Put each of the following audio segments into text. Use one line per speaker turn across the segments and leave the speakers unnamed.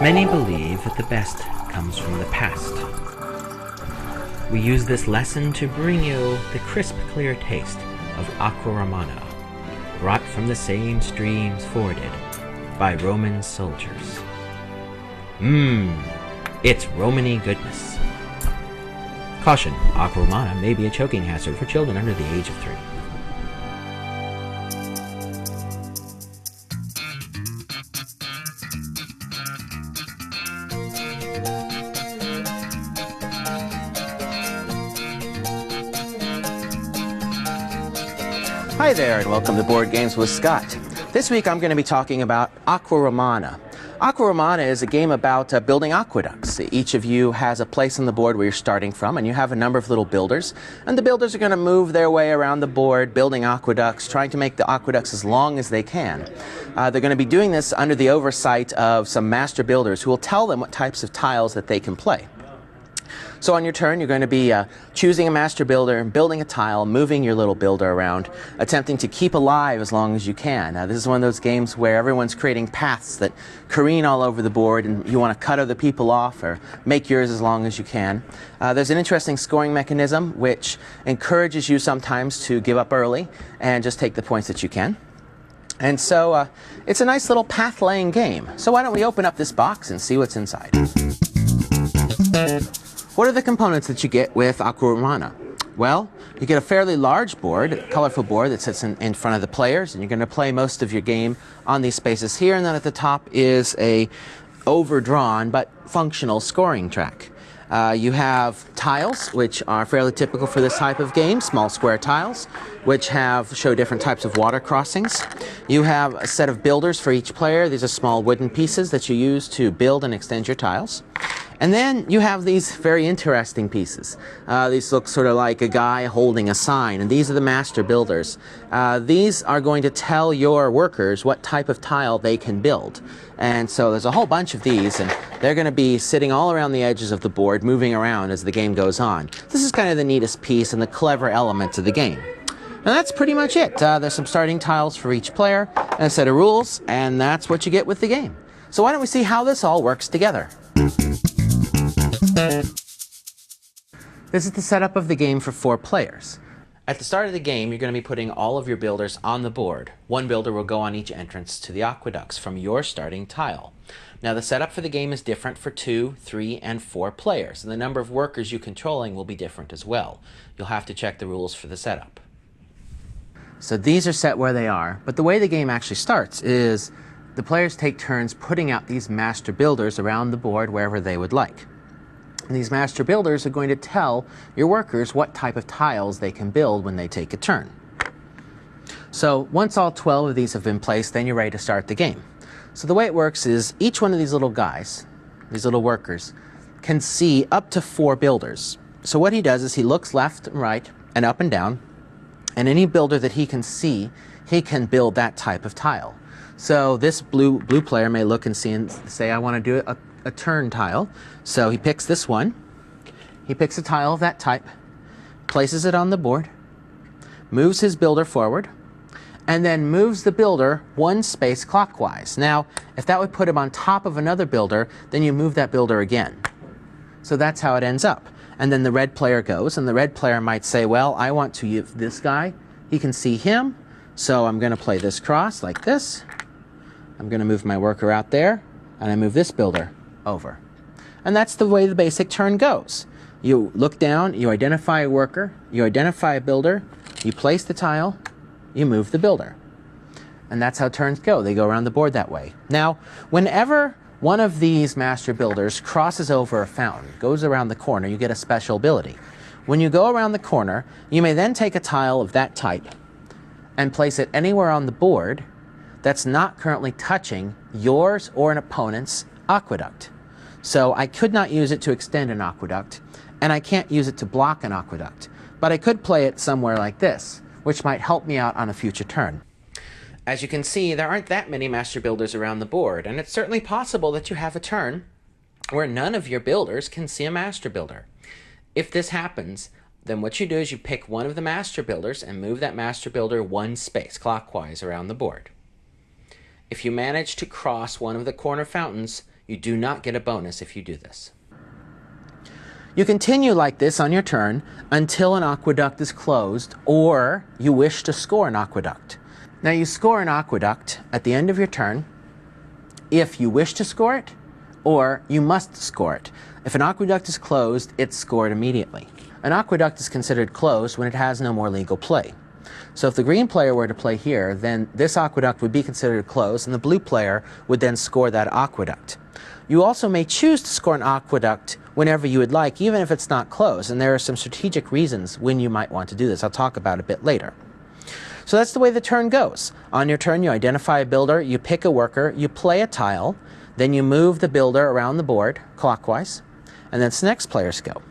Many believe that the best comes from the past. We use this lesson to bring you the crisp, clear taste of Aqua Romana, brought from the same streams forded by Roman soldiers. It's Romany goodness. Caution, Aqua Romana may be a choking hazard for children under the age of 3. Hi there, and welcome to Board Games with Scott. This week I'm going to be talking about Aqua Romana. Aqua Romana is a game about building aqueducts. Each of you has a place on the board where you're starting from, and you have a number of little builders. And the builders are going to move their way around the board, building aqueducts, trying to make the aqueducts as long as they can. They're going to be doing this under the oversight of some master builders who will tell them what types of tiles that they can play. So on your turn, you're going to be choosing a master builder, building a tile, moving your little builder around, attempting to keep alive as long as you can. This is one of those games where everyone's creating paths that careen all over the board, and you want to cut other people off or make yours as long as you can. There's an interesting scoring mechanism which encourages you sometimes to give up early and just take the points that you can. And so it's a nice little path-laying game. So why don't we open up this box and see what's inside. What are the components that you get with Aqua Romana? Well, you get a fairly large board, a colorful board that sits in front of the players, and you're going to play most of your game on these spaces here, and then at the top is a overdrawn but functional scoring track. You have tiles, which are fairly typical for this type of game, small square tiles, which show different types of water crossings. You have a set of builders for each player. These are small wooden pieces that you use to build and extend your tiles. And then you have these very interesting pieces. These look sort of like a guy holding a sign, and these are the master builders. These are going to tell your workers what type of tile they can build. And so there's a whole bunch of these, and they're going to be sitting all around the edges of the board, moving around as the game goes on. This is kind of the neatest piece and the clever element of the game. And that's pretty much it. There's some starting tiles for each player, and a set of rules, and that's what you get with the game. So why don't we see how this all works together? This is the setup of the game for 4 players. At the start of the game, you're going to be putting all of your builders on the board. One builder will go on each entrance to the aqueducts from your starting tile. Now, the setup for the game is different for 2, 3, and 4 players, and the number of workers you're controlling will be different as well. You'll have to check the rules for the setup. So these are set where they are, but the way the game actually starts is the players take turns putting out these master builders around the board wherever they would like. And these master builders are going to tell your workers what type of tiles they can build when they take a turn. So once all 12 of these have been placed, then you're ready to start the game. So the way it works is each one of these little guys, these little workers, can see up to 4 builders. So what he does is he looks left and right and up and down, and any builder that he can see, he can build that type of tile. So this blue player may look and see and say, I want to do a turn tile. So he picks this one. He picks a tile of that type, places it on the board, moves his builder forward, and then moves the builder 1 space clockwise. Now, if that would put him on top of another builder, then you move that builder again. So that's how it ends up. And then the red player goes, and the red player might say, well, I want to use this guy. He can see him, so I'm going to play this cross like this. I'm going to move my worker out there, and I move this builder over. And that's the way the basic turn goes. You look down, you identify a worker, you identify a builder, you place the tile, you move the builder. And that's how turns go. They go around the board that way. Now, whenever one of these master builders crosses over a fountain, goes around the corner, you get a special ability. When you go around the corner, you may then take a tile of that type and place it anywhere on the board that's not currently touching yours or an opponent's aqueduct. So I could not use it to extend an aqueduct, and I can't use it to block an aqueduct, but I could play it somewhere like this, which might help me out on a future turn. As you can see, there aren't that many master builders around the board, and it's certainly possible that you have a turn where none of your builders can see a master builder. If this happens, then what you do is you pick one of the master builders and move that master builder 1 space clockwise around the board. If you manage to cross one of the corner fountains, You do not get a bonus if you do this. You continue like this on your turn until an aqueduct is closed or you wish to score an aqueduct. Now you score an aqueduct at the end of your turn if you wish to score it or you must score it. If an aqueduct is closed, it's scored immediately. An aqueduct is considered closed when it has no more legal play. So if the green player were to play here, then this aqueduct would be considered closed and the blue player would then score that aqueduct. You also may choose to score an aqueduct whenever you would like, even if it's not closed, and there are some strategic reasons when you might want to do this. I'll talk about it a bit later. So that's the way the turn goes. On your turn, you identify a builder, you pick a worker, you play a tile, then you move the builder around the board clockwise, and then it's the next player's go.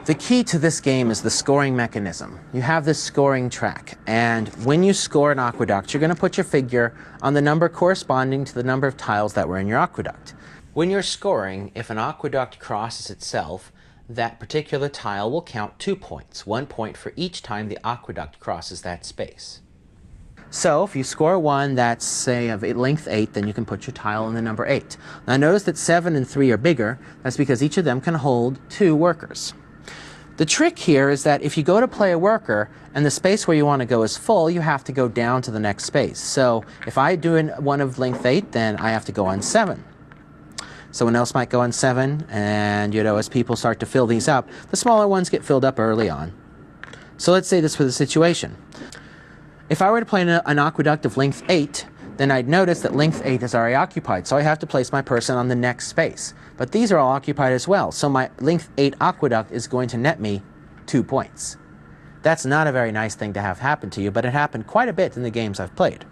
The key to this game is the scoring mechanism. You have this scoring track, and when you score an aqueduct, you're going to put your figure on the number corresponding to the number of tiles that were in your aqueduct. When you're scoring, if an aqueduct crosses itself, that particular tile will count 2 points, 1 point for each time the aqueduct crosses that space. So if you score one that's, say, of length 8, then you can put your tile in the number 8. Now notice that 7 and 3 are bigger. That's because each of them can hold 2 workers. The trick here is that if you go to play a worker and the space where you want to go is full, you have to go down to the next space. So if I do one of length 8, then I have to go on 7. Someone else might go on 7, and as people start to fill these up, the smaller ones get filled up early on. So let's say this for the situation. If I were to play an aqueduct of length 8, then I'd notice that length 8 is already occupied, so I have to place my person on the next space. But these are all occupied as well, so my length 8 aqueduct is going to net me 2 points. That's not a very nice thing to have happen to you, but it happened quite a bit in the games I've played.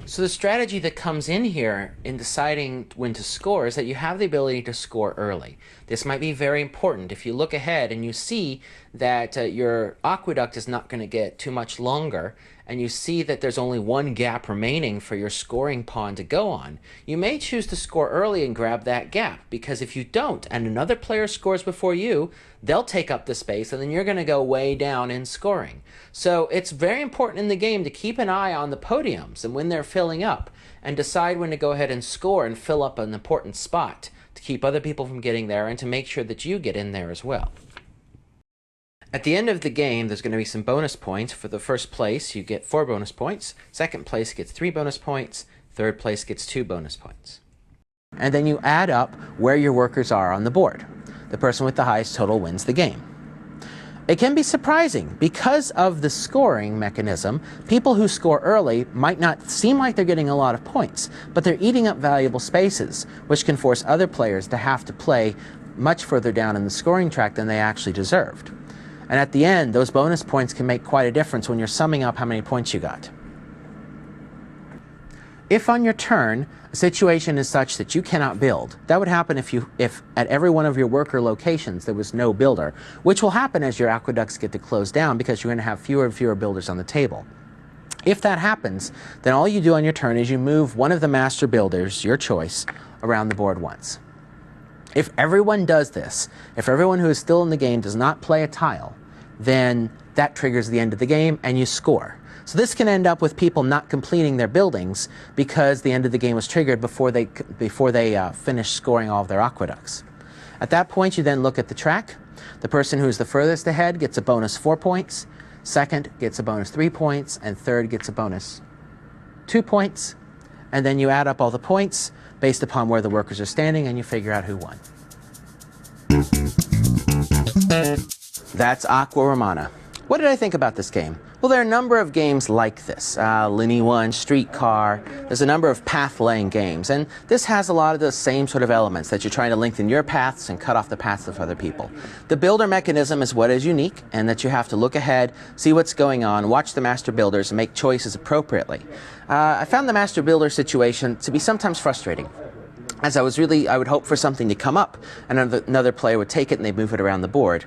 So the strategy that comes in here in deciding when to score is that you have the ability to score early. This might be very important. If you look ahead and you see that your aqueduct is not going to get too much longer, and you see that there's only one gap remaining for your scoring pawn to go on, you may choose to score early and grab that gap, because if you don't and another player scores before you, they'll take up the space and then you're going to go way down in scoring. So it's very important in the game to keep an eye on the podiums and when they're filling up, and decide when to go ahead and score and fill up an important spot to keep other people from getting there and to make sure that you get in there as well. At the end of the game, there's going to be some bonus points. For the first place, you get 4 bonus points. Second place gets 3 bonus points. Third place gets 2 bonus points. And then you add up where your workers are on the board. The person with the highest total wins the game. It can be surprising. Because of the scoring mechanism, people who score early might not seem like they're getting a lot of points, but they're eating up valuable spaces, which can force other players to have to play much further down in the scoring track than they actually deserved. And at the end, those bonus points can make quite a difference when you're summing up how many points you got. If on your turn, a situation is such that you cannot build, that would happen if at every one of your worker locations there was no builder, which will happen as your aqueducts get to close down because you're going to have fewer and fewer builders on the table. If that happens, then all you do on your turn is you move one of the master builders, your choice, around the board once. If everyone does this, if everyone who is still in the game does not play a tile, then that triggers the end of the game and you score. So this can end up with people not completing their buildings because the end of the game was triggered before they finish scoring all of their aqueducts. At that point, you then look at the track. The person who's the furthest ahead gets a bonus 4 points, second gets a bonus 3 points, and third gets a bonus 2 points. And then you add up all the points based upon where the workers are standing and you figure out who won. That's Aqua Romana. What did I think about this game? Well, there are a number of games like this. Linny 1, Streetcar. There's a number of path-laying games, and this has a lot of the same sort of elements, that you're trying to lengthen your paths and cut off the paths of other people. The builder mechanism is what is unique, and that you have to look ahead, see what's going on, watch the master builders, and make choices appropriately. I found the master builder situation to be sometimes frustrating, as I would hope for something to come up, and another player would take it and they'd move it around the board.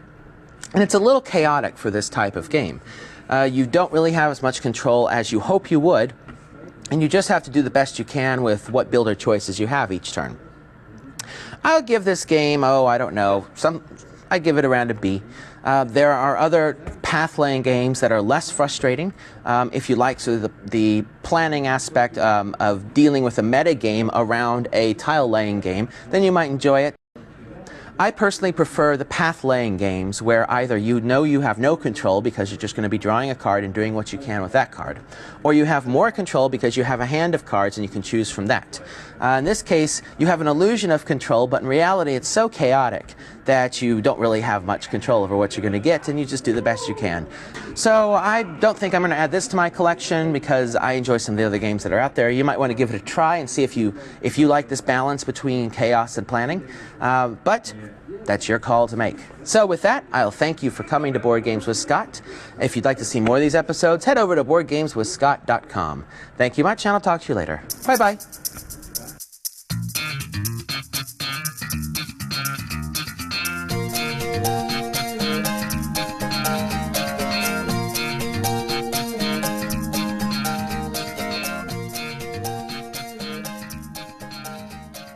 And it's a little chaotic for this type of game. You don't really have as much control as you hope you would, and you just have to do the best you can with what builder choices you have each turn. I'll give this game, I don't know, I'd give it around a B. There are other path-laying games that are less frustrating. If you like sort of the planning aspect of dealing with a meta game around a tile-laying game, then you might enjoy it. I personally prefer the path-laying games where either you know you have no control because you're just going to be drawing a card and doing what you can with that card, or you have more control because you have a hand of cards and you can choose from that. In this case, you have an illusion of control, but in reality it's so chaotic that you don't really have much control over what you're going to get, and you just do the best you can. So I don't think I'm going to add this to my collection because I enjoy some of the other games that are out there. You might want to give it a try and see if you like this balance between chaos and planning. But that's your call to make. So with that, I'll thank you for coming to Board Games with Scott. If you'd like to see more of these episodes, head over to boardgameswithscott.com. Thank you much, and I'll talk to you later. Bye-bye.